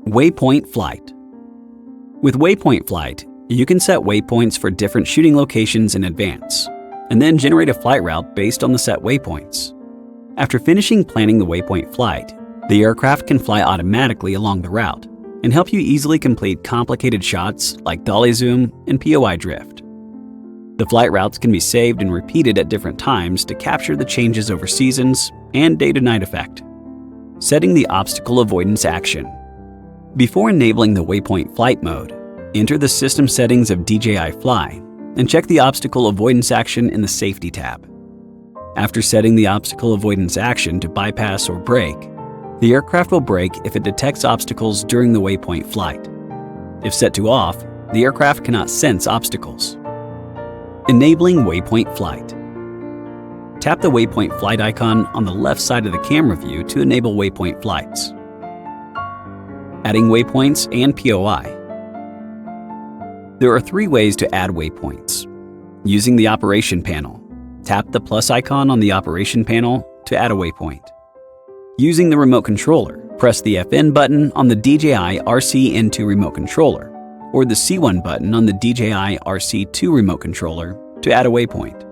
Waypoint Flight. With Waypoint Flight, you can set waypoints for different shooting locations in advance, and then generate a flight route based on the set waypoints. After finishing planning the waypoint flight, the aircraft can fly automatically along the route and help you easily complete complicated shots like dolly zoom and POI drift. The flight routes can be saved and repeated at different times to capture the changes over seasons and day-to-night effect. Setting the obstacle avoidance action. Before enabling the waypoint flight mode, enter the system settings of DJI Fly and check the obstacle avoidance action in the Safety tab. After setting the obstacle avoidance action to bypass or brake, the aircraft will brake if it detects obstacles during the waypoint flight. If set to off, the aircraft cannot sense obstacles. Enabling waypoint flight. Tap the waypoint flight icon on the left side of the camera view to enable waypoint flights. Adding waypoints and POI. There are 3 ways to add waypoints. Using the operation panel, tap the plus icon on the operation panel to add a waypoint. Using the remote controller, press the FN button on the DJI RC-N2 remote controller or the C1 button on the DJI RC2 remote controller to add a waypoint.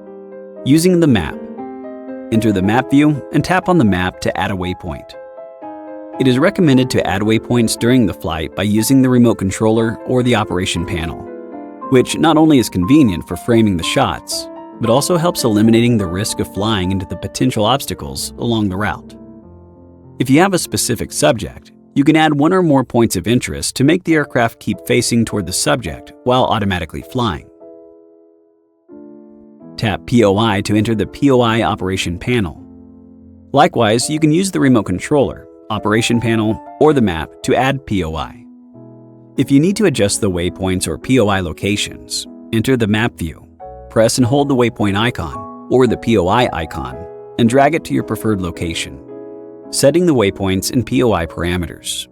Using the map, enter the map view and tap on the map to add a waypoint. It is recommended to add waypoints during the flight by using the remote controller or the operation panel, which not only is convenient for framing the shots, but also helps eliminating the risk of flying into the potential obstacles along the route. If you have a specific subject, you can add 1 or more points of interest to make the aircraft keep facing toward the subject while automatically flying. Tap POI to enter the POI operation panel. Likewise, you can use the remote controller, operation panel, or the map to add POI. If you need to adjust the waypoints or POI locations, enter the map view, press and hold the waypoint icon or the POI icon, and drag it to your preferred location, setting the waypoints and POI parameters.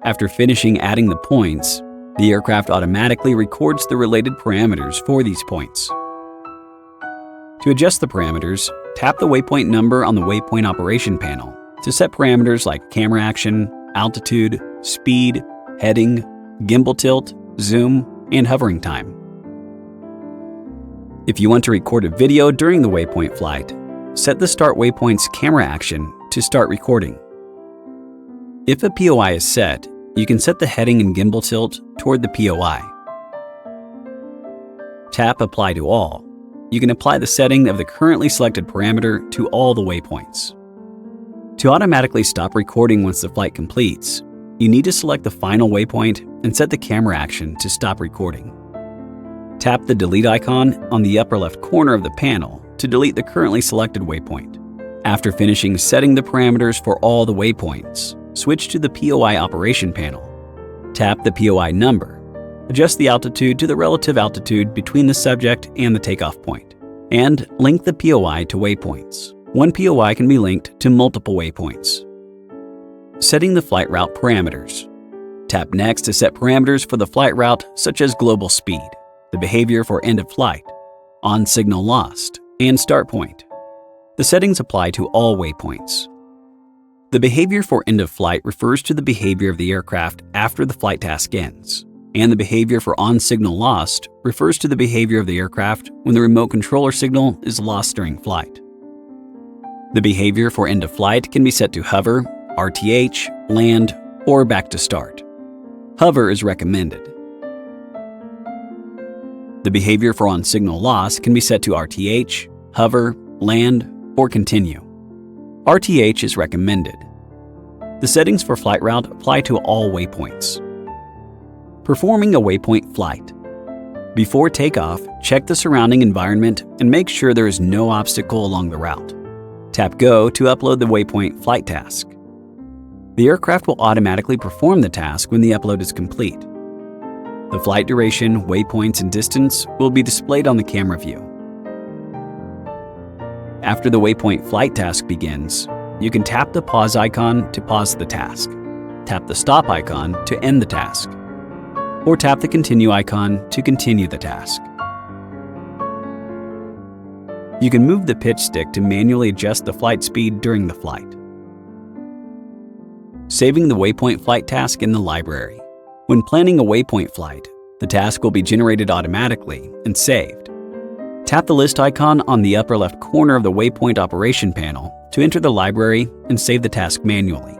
After finishing adding the points, the aircraft automatically records the related parameters for these points. To adjust the parameters, tap the waypoint number on the waypoint operation panel to set parameters like camera action, altitude, speed, heading, gimbal tilt, zoom, and hovering time. If you want to record a video during the waypoint flight, set the Start Waypoints camera action to start recording. If a POI is set, you can set the heading and gimbal tilt toward the POI. Tap Apply to All. You can apply the setting of the currently selected parameter to all the waypoints. To automatically stop recording once the flight completes, you need to select the final waypoint and set the camera action to stop recording. Tap the Delete icon on the upper left corner of the panel to delete the currently selected waypoint. After finishing setting the parameters for all the waypoints, switch to the POI operation panel. Tap the POI number. Adjust the altitude to the relative altitude between the subject and the takeoff point, and link the POI to waypoints. One POI can be linked to multiple waypoints. Setting the flight route parameters. Tap Next to set parameters for the flight route such as global speed, the behavior for end of flight, on signal lost, and start point. The settings apply to all waypoints. The behavior for end of flight refers to the behavior of the aircraft after the flight task ends, and the behavior for on signal lost refers to the behavior of the aircraft when the remote controller signal is lost during flight. The behavior for end of flight can be set to hover, RTH, land, or back to start. Hover is recommended. The behavior for on signal loss can be set to RTH, hover, land, or continue. RTH is recommended. The settings for flight route apply to all waypoints. Performing a waypoint flight. Before takeoff, check the surrounding environment and make sure there is no obstacle along the route. Tap Go to upload the waypoint flight task. The aircraft will automatically perform the task when the upload is complete. The flight duration, waypoints, and distance will be displayed on the camera view. After the waypoint flight task begins, you can tap the pause icon to pause the task, tap the stop icon to end the task, or tap the continue icon to continue the task. You can move the pitch stick to manually adjust the flight speed during the flight. saving the Waypoint Flight task in the library. When planning a Waypoint flight, the task will be generated automatically and saved. Tap the list icon on the upper left corner of the Waypoint operation panel to enter the library and save the task manually.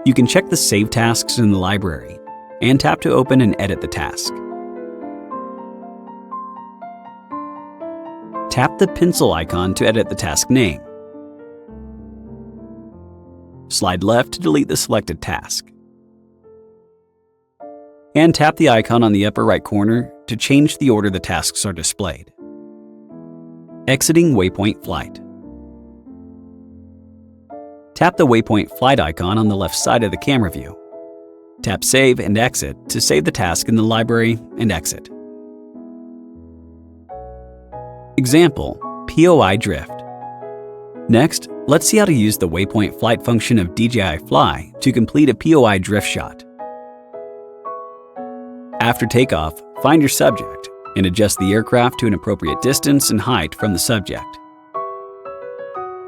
You can check the Save tasks in the library and tap to open and edit the task. Tap the pencil icon to edit the task name. Slide left to delete the selected task. And tap the icon on the upper right corner to change the order the tasks are displayed. Exiting Waypoint Flight. Tap the Waypoint Flight icon on the left side of the camera view. Tap Save and Exit to save the task in the library and exit. Example: POI drift. Next, let's see how to use the Waypoint Flight function of DJI Fly to complete a POI drift shot. After takeoff, find your subject and adjust the aircraft to an appropriate distance and height from the subject.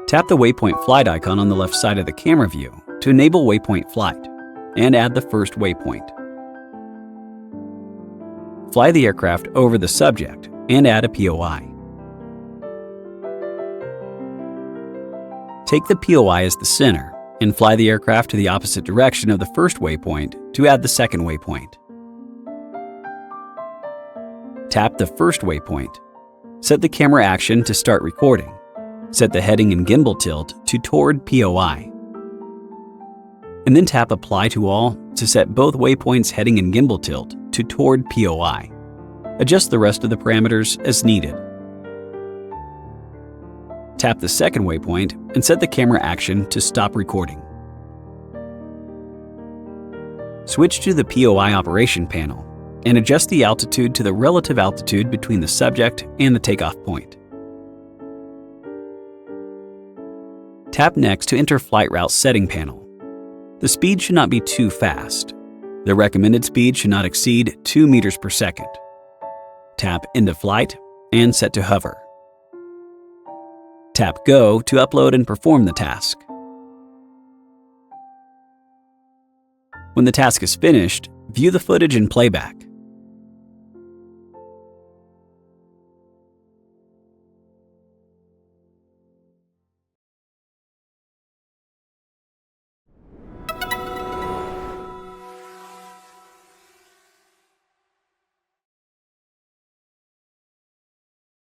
Tap the Waypoint Flight icon on the left side of the camera view to enable Waypoint Flight and add the first waypoint. Fly the aircraft over the subject and add a POI. Take the POI as the center and fly the aircraft to the opposite direction of the first waypoint to add the second waypoint. Tap the first waypoint. Set the camera action to start recording. Set the heading and gimbal tilt to toward POI. And then tap Apply to All to set both waypoints' heading and gimbal tilt to toward POI. Adjust the rest of the parameters as needed. Tap the second waypoint and set the camera action to stop recording. Switch to the POI operation panel and adjust the altitude to the relative altitude between the subject and the takeoff point. Tap Next to enter Flight Route Setting panel. The speed should not be too fast. The recommended speed should not exceed 2 meters per second. Tap Into Flight and set to hover. Tap Go to upload and perform the task. When the task is finished, view the footage and playback.